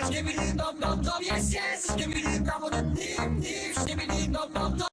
Skibidi dum dum dum, yes yes. Skibidi dum dum dim dim. Skibidi dum dum dum.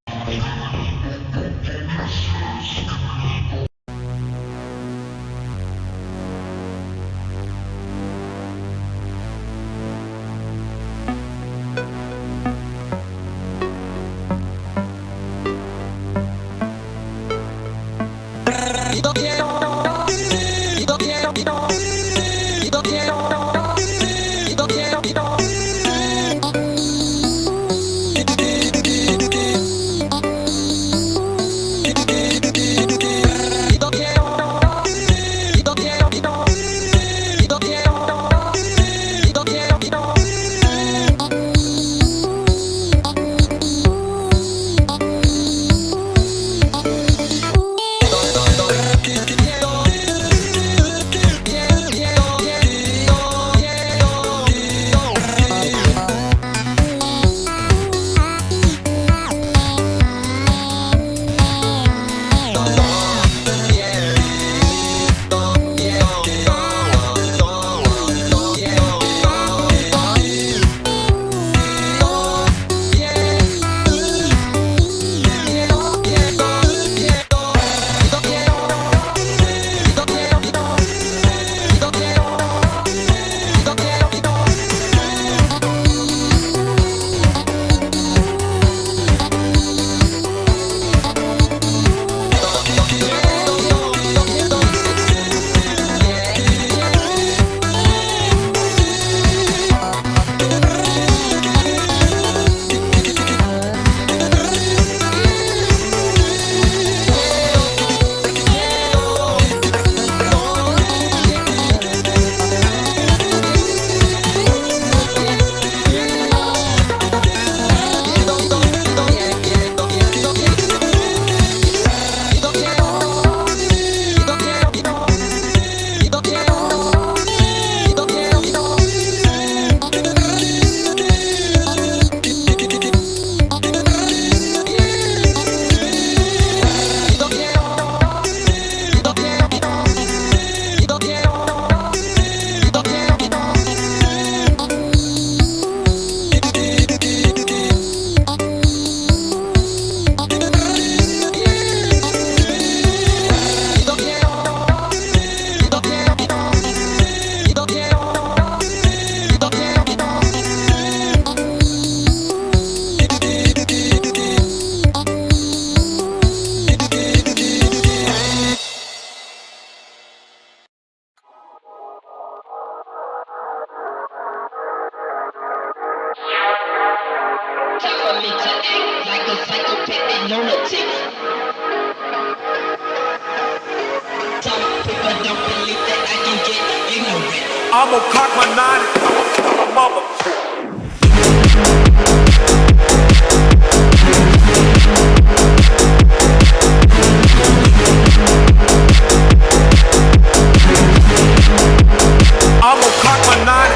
Time for me to act like a psychopathic lunatic. Some people don't believe that I can get ignorant. I'ma cock my nine and mother. I'ma cock my nine.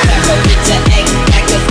Time for me to act like a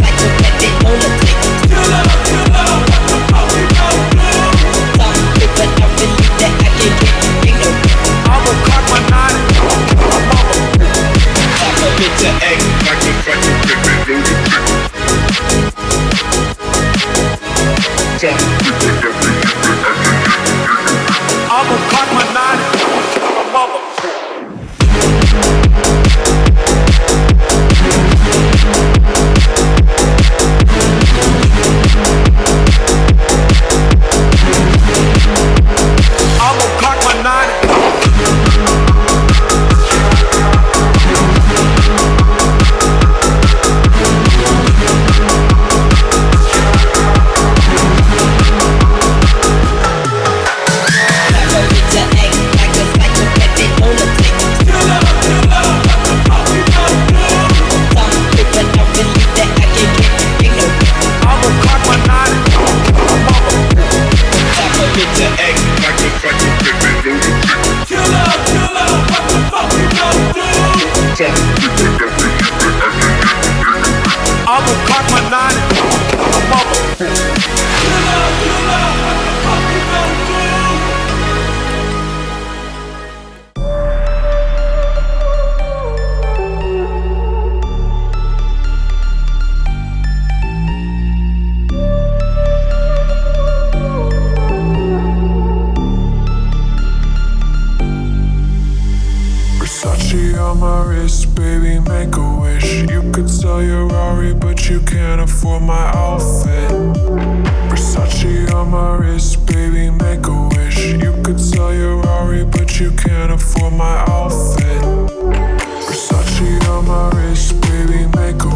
but you can't afford my outfit. Versace on my wrist, baby, make a wish. You could sell your Rari, but you can't afford my outfit. Versace on my wrist, baby, make a